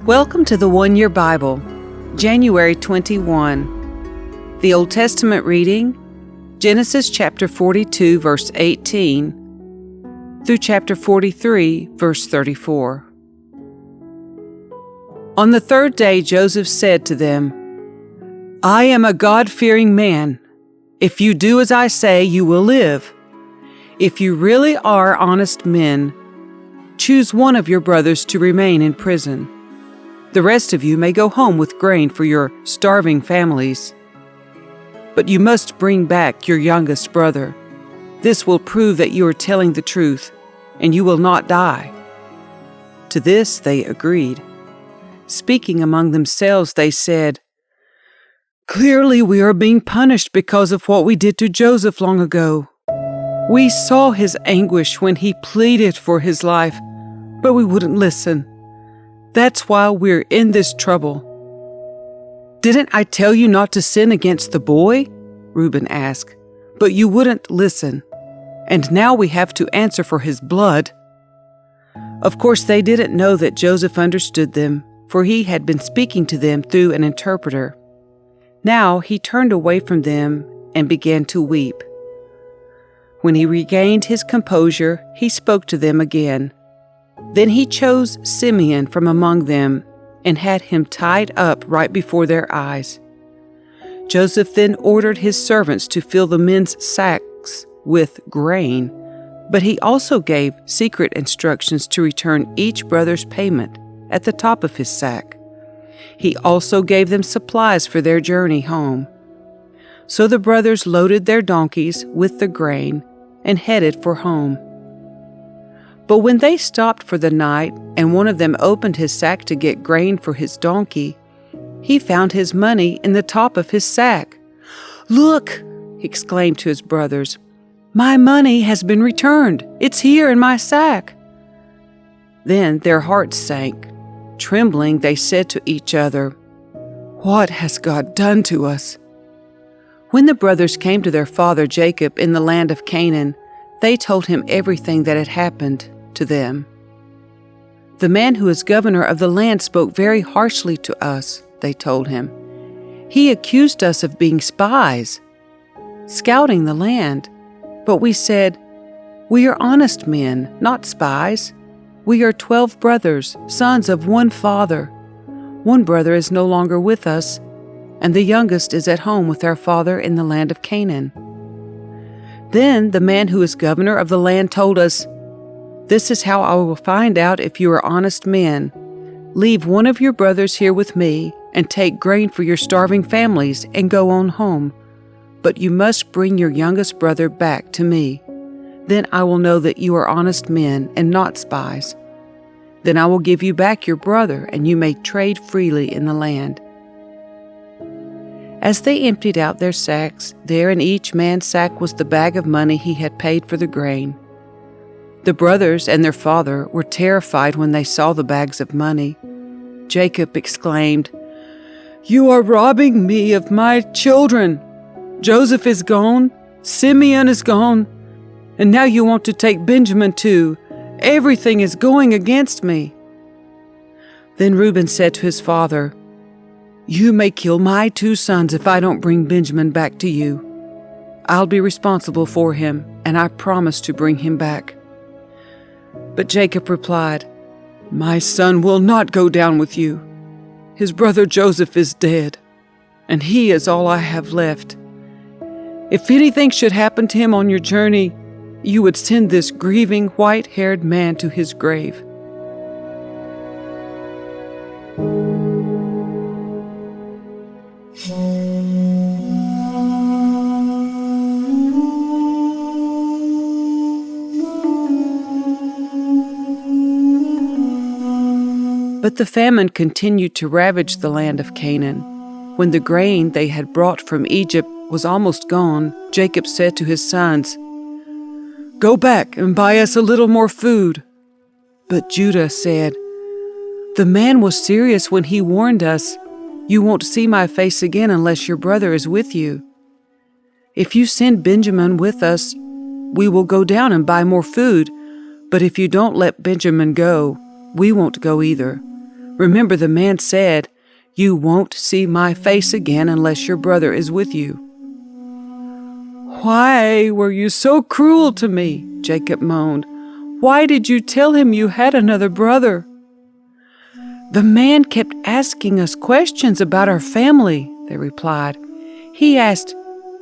Welcome to the One Year Bible, January 21. The Old Testament reading, Genesis chapter 42, verse 18, through chapter 43, verse 34. On the third day Joseph said to them, "I am a God-fearing man. If you do as I say, you will live. If you really are honest men, choose one of your brothers to remain in prison. The rest of you may go home with grain for your starving families. But you must bring back your youngest brother. This will prove that you are telling the truth, and you will not die." To this they agreed. Speaking among themselves, they said, "Clearly we are being punished because of what we did to Joseph long ago. We saw his anguish when he pleaded for his life, but we wouldn't listen. That's why we're in this trouble." "Didn't I tell you not to sin against the boy?" Reuben asked. "But you wouldn't listen, and now we have to answer for his blood." Of course, they didn't know that Joseph understood them, for he had been speaking to them through an interpreter. Now he turned away from them and began to weep. When he regained his composure, he spoke to them again. Then he chose Simeon from among them and had him tied up right before their eyes. Joseph then ordered his servants to fill the men's sacks with grain, but he also gave secret instructions to return each brother's payment at the top of his sack. He also gave them supplies for their journey home. So the brothers loaded their donkeys with the grain and headed for home. But when they stopped for the night and one of them opened his sack to get grain for his donkey, he found his money in the top of his sack. "Look!" he exclaimed to his brothers. "My money has been returned. It's here in my sack." Then their hearts sank. Trembling, they said to each other, "What has God done to us?" When the brothers came to their father Jacob in the land of Canaan, they told him everything that had happened to them. "The man who is governor of the land spoke very harshly to us," they told him. "He accused us of being spies, scouting the land. But we said, 'We are honest men, not spies. We are 12 brothers, sons of one father. One brother is no longer with us, and the youngest is at home with our father in the land of Canaan.' Then the man who is governor of the land told us, 'This is how I will find out if you are honest men. Leave one of your brothers here with me and take grain for your starving families and go on home. But you must bring your youngest brother back to me. Then I will know that you are honest men and not spies. Then I will give you back your brother, and you may trade freely in the land.' As they emptied out their sacks, there in each man's sack was the bag of money he had paid for the grain. The brothers and their father were terrified when they saw the bags of money. Jacob exclaimed, 'You are robbing me of my children. Joseph is gone, Simeon is gone, and now you want to take Benjamin too. Everything is going against me.' Then Reuben said to his father, 'You may kill my 2 sons if I don't bring Benjamin back to you. I'll be responsible for him, and I promise to bring him back.' But Jacob replied, 'My son will not go down with you. His brother Joseph is dead, and he is all I have left. If anything should happen to him on your journey, you would send this grieving white-haired man to his grave.'" But the famine continued to ravage the land of Canaan. When the grain they had brought from Egypt was almost gone, Jacob said to his sons, "Go back and buy us a little more food." But Judah said, "The man was serious when he warned us, 'You won't see my face again unless your brother is with you.' If you send Benjamin with us, we will go down and buy more food. But if you don't let Benjamin go, we won't go either. Remember, the man said, 'You won't see my face again unless your brother is with you.'" "Why were you so cruel to me?" Jacob moaned. "Why did you tell him you had another brother?" "The man kept asking us questions about our family," they replied. "He asked,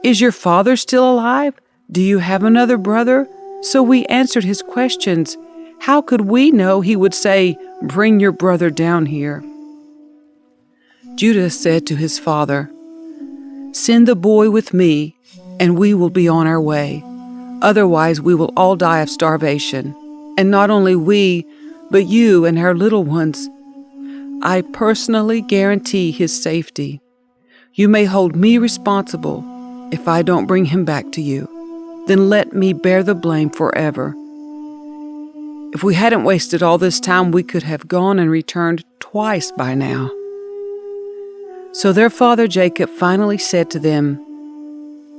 'Is your father still alive? Do you have another brother?' So we answered his questions. How could we know he would say, 'Bring your brother down here'?" Judah said to his father, "Send the boy with me, and we will be on our way. Otherwise we will all die of starvation, and not only we, but you and our little ones. I personally guarantee his safety. You may hold me responsible if I don't bring him back to you. Then let me bear the blame forever." If we hadn't wasted all this time, we could have gone and returned twice by now. So their father Jacob finally said to them,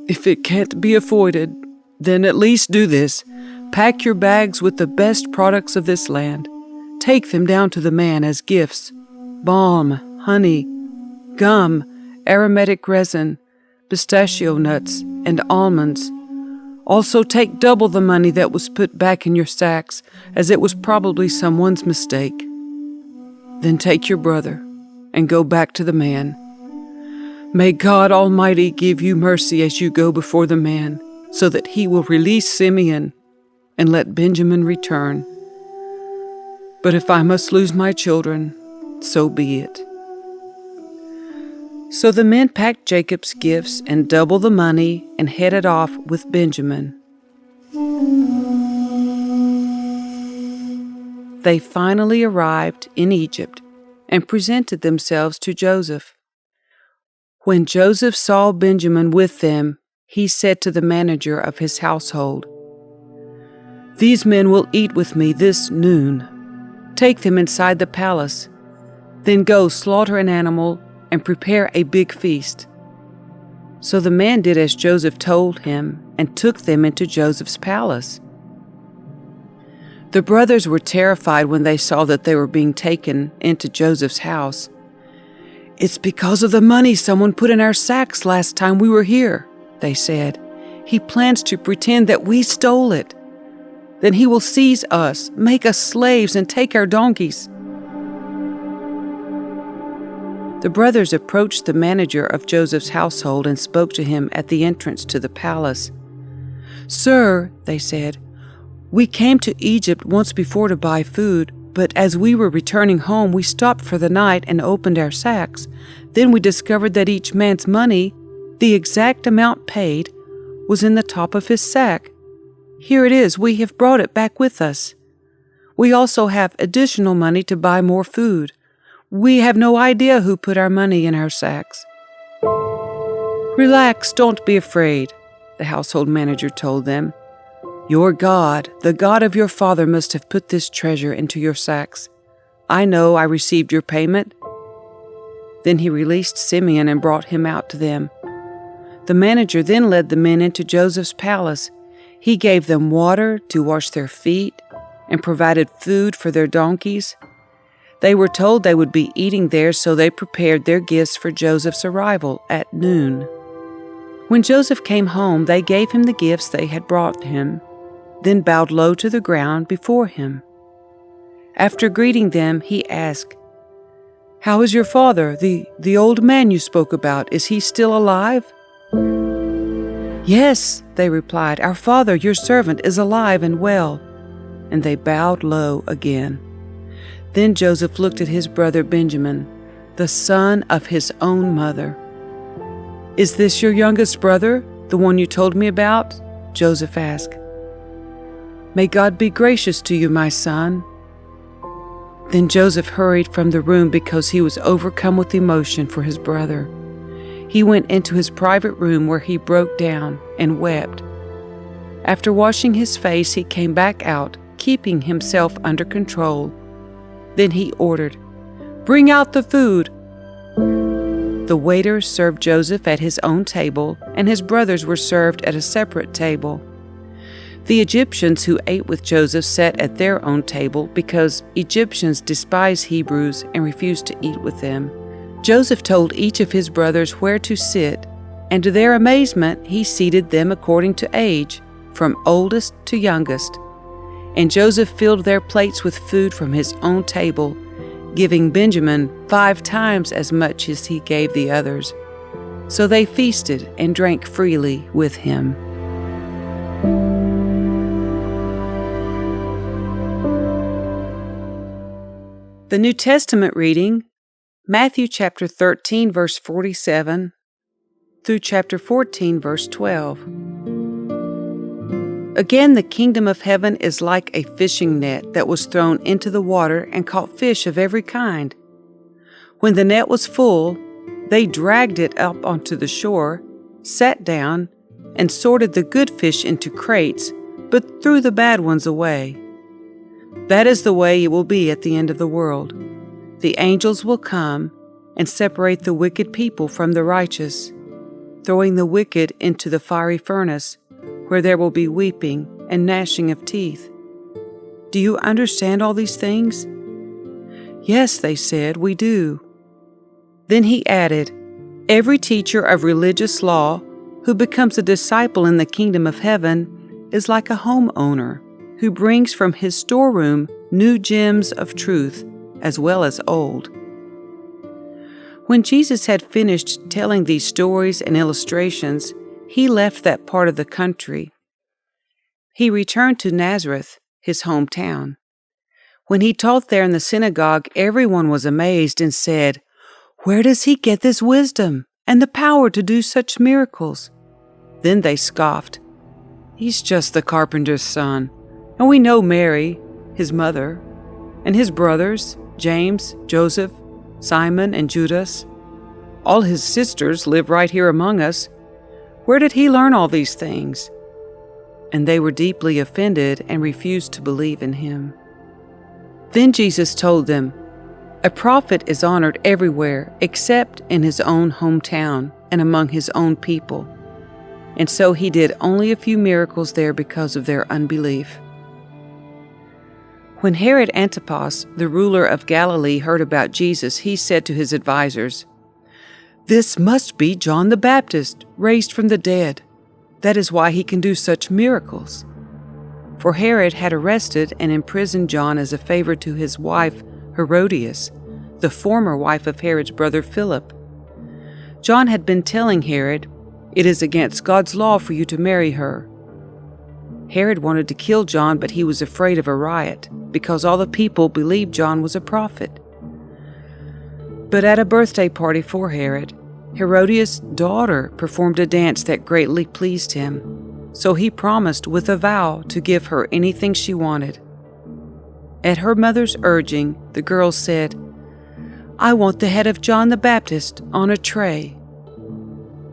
"If it can't be avoided, then at least do this. Pack your bags with the best products of this land. Take them down to the man as gifts: balm, honey, gum, aromatic resin, pistachio nuts, and almonds. Also take double the money that was put back in your sacks, as it was probably someone's mistake. Then take your brother and go back to the man. May God Almighty give you mercy as you go before the man, so that he will release Simeon and let Benjamin return. But if I must lose my children, so be it." So the men packed Jacob's gifts and double the money and headed off with Benjamin. They finally arrived in Egypt and presented themselves to Joseph. When Joseph saw Benjamin with them, he said to the manager of his household, "These men will eat with me this noon. Take them inside the palace. Then go slaughter an animal and prepare a big feast." So the man did as Joseph told him and took them into Joseph's palace. The brothers were terrified when they saw that they were being taken into Joseph's house. "It's because of the money someone put in our sacks last time we were here," they said. "He plans to pretend that we stole it. Then he will seize us, make us slaves, and take our donkeys." The brothers approached the manager of Joseph's household and spoke to him at the entrance to the palace. "Sir," they said, "we came to Egypt once before to buy food, but as we were returning home, we stopped for the night and opened our sacks. Then we discovered that each man's money, the exact amount paid, was in the top of his sack. Here it is, we have brought it back with us. We also have additional money to buy more food. We have no idea who put our money in our sacks." "Relax, don't be afraid," the household manager told them. "Your God, the God of your father, must have put this treasure into your sacks. I know I received your payment." Then he released Simeon and brought him out to them. The manager then led the men into Joseph's palace. He gave them water to wash their feet and provided food for their donkeys. They were told they would be eating there, so they prepared their gifts for Joseph's arrival at noon. When Joseph came home, they gave him the gifts they had brought him, then bowed low to the ground before him. After greeting them, he asked, "How is your father, the old man you spoke about? Is he still alive?" "Yes," they replied, "our father, your servant, is alive and well." And they bowed low again. Then Joseph looked at his brother Benjamin, the son of his own mother. "Is this your youngest brother, the one you told me about?" Joseph asked. "May God be gracious to you, my son." Then Joseph hurried from the room because he was overcome with emotion for his brother. He went into his private room where he broke down and wept. After washing his face, he came back out, keeping himself under control. Then he ordered, "Bring out the food." The waiter served Joseph at his own table, and his brothers were served at a separate table. The Egyptians who ate with Joseph sat at their own table because Egyptians despise Hebrews and refused to eat with them. Joseph told each of his brothers where to sit, and to their amazement he seated them according to age, from oldest to youngest. And Joseph filled their plates with food from his own table, giving Benjamin 5 times as much as he gave the others. So they feasted and drank freely with him. The New Testament reading, Matthew chapter 13, verse 47 through chapter 14, verse 12. Again, the kingdom of heaven is like a fishing net that was thrown into the water and caught fish of every kind. When the net was full, they dragged it up onto the shore, sat down, and sorted the good fish into crates, but threw the bad ones away. That is the way it will be at the end of the world. The angels will come and separate the wicked people from the righteous, throwing the wicked into the fiery furnace, where there will be weeping and gnashing of teeth. Do you understand all these things? Yes, they said, we do. Then he added, every teacher of religious law who becomes a disciple in the kingdom of heaven is like a homeowner who brings from his storeroom new gems of truth as well as old. When Jesus had finished telling these stories and illustrations, he left that part of the country. He returned to Nazareth, his hometown. When he taught there in the synagogue, everyone was amazed and said, "Where does he get this wisdom and the power to do such miracles?" Then they scoffed. "He's just the carpenter's son. And we know Mary, his mother, and his brothers, James, Joseph, Simon, and Judas. All his sisters live right here among us. Where did he learn all these things?" And they were deeply offended and refused to believe in him. Then Jesus told them, "A prophet is honored everywhere except in his own hometown and among his own people." And so he did only a few miracles there because of their unbelief. When Herod Antipas, the ruler of Galilee, heard about Jesus, he said to his advisers, "This must be John the Baptist, raised from the dead. That is why he can do such miracles." For Herod had arrested and imprisoned John as a favor to his wife Herodias, the former wife of Herod's brother Philip. John had been telling Herod, "It is against God's law for you to marry her." Herod wanted to kill John, but he was afraid of a riot, because all the people believed John was a prophet. But at a birthday party for Herod, Herodias' daughter performed a dance that greatly pleased him, so he promised with a vow to give her anything she wanted. At her mother's urging, the girl said, "I want the head of John the Baptist on a tray."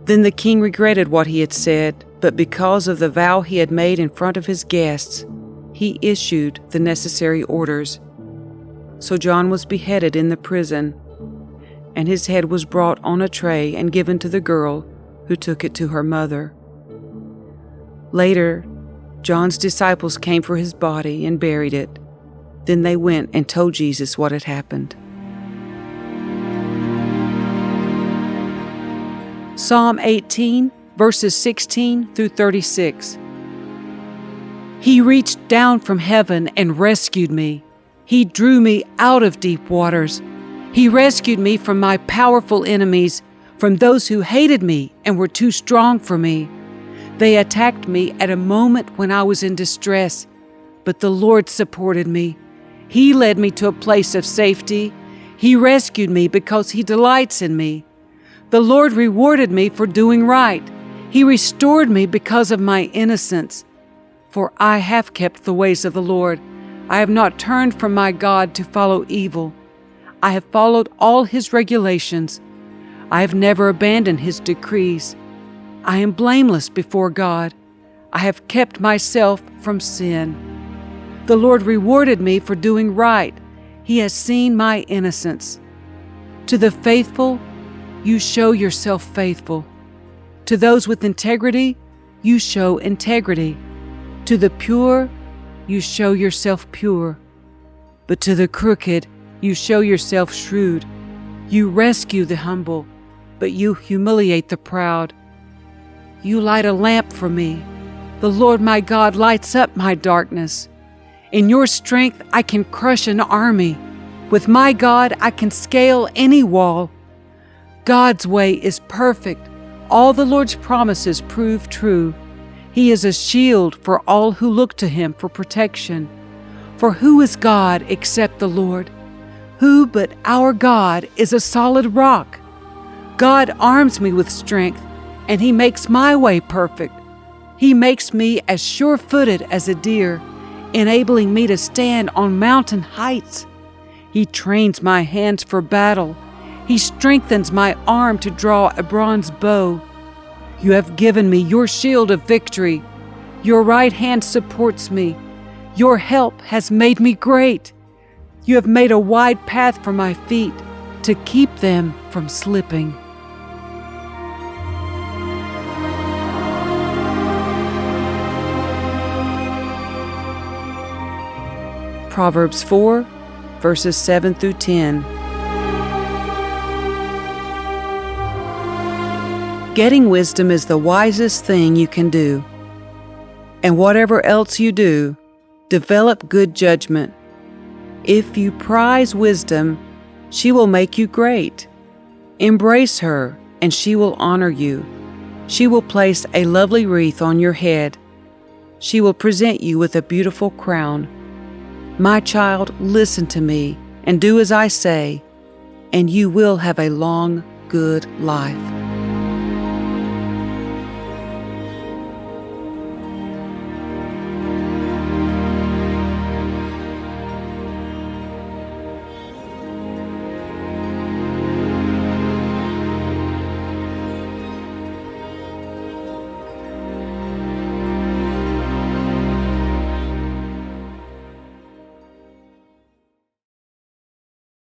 Then the king regretted what he had said, but because of the vow he had made in front of his guests, he issued the necessary orders. So John was beheaded in the prison, and his head was brought on a tray and given to the girl, who took it to her mother. Later, John's disciples came for his body and buried it. Then they went and told Jesus what had happened. Psalm 18, verses 16 through 36. He reached down from heaven and rescued me. He drew me out of deep waters. He rescued me from my powerful enemies, from those who hated me and were too strong for me. They attacked me at a moment when I was in distress, but the Lord supported me. He led me to a place of safety. He rescued me because He delights in me. The Lord rewarded me for doing right. He restored me because of my innocence. For I have kept the ways of the Lord. I have not turned from my God to follow evil. I have followed all His regulations. I have never abandoned His decrees. I am blameless before God. I have kept myself from sin. The Lord rewarded me for doing right. He has seen my innocence. To the faithful, you show yourself faithful. To those with integrity, you show integrity. To the pure, you show yourself pure, but to the crooked, you show yourself shrewd. You rescue the humble, but you humiliate the proud. You light a lamp for me. The Lord my God lights up my darkness. In your strength, I can crush an army. With my God, I can scale any wall. God's way is perfect. All the Lord's promises prove true. He is a shield for all who look to him for protection. For who is God except the Lord? Who but our God is a solid rock? God arms me with strength, and he makes my way perfect. He makes me as sure-footed as a deer, enabling me to stand on mountain heights. He trains my hands for battle. He strengthens my arm to draw a bronze bow. You have given me your shield of victory. Your right hand supports me. Your help has made me great. You have made a wide path for my feet to keep them from slipping. Proverbs 4, verses 7 through 10. Getting wisdom is the wisest thing you can do. And whatever else you do, develop good judgment. If you prize wisdom, she will make you great. Embrace her, and she will honor you. She will place a lovely wreath on your head. She will present you with a beautiful crown. My child, listen to me and do as I say, and you will have a long, good life.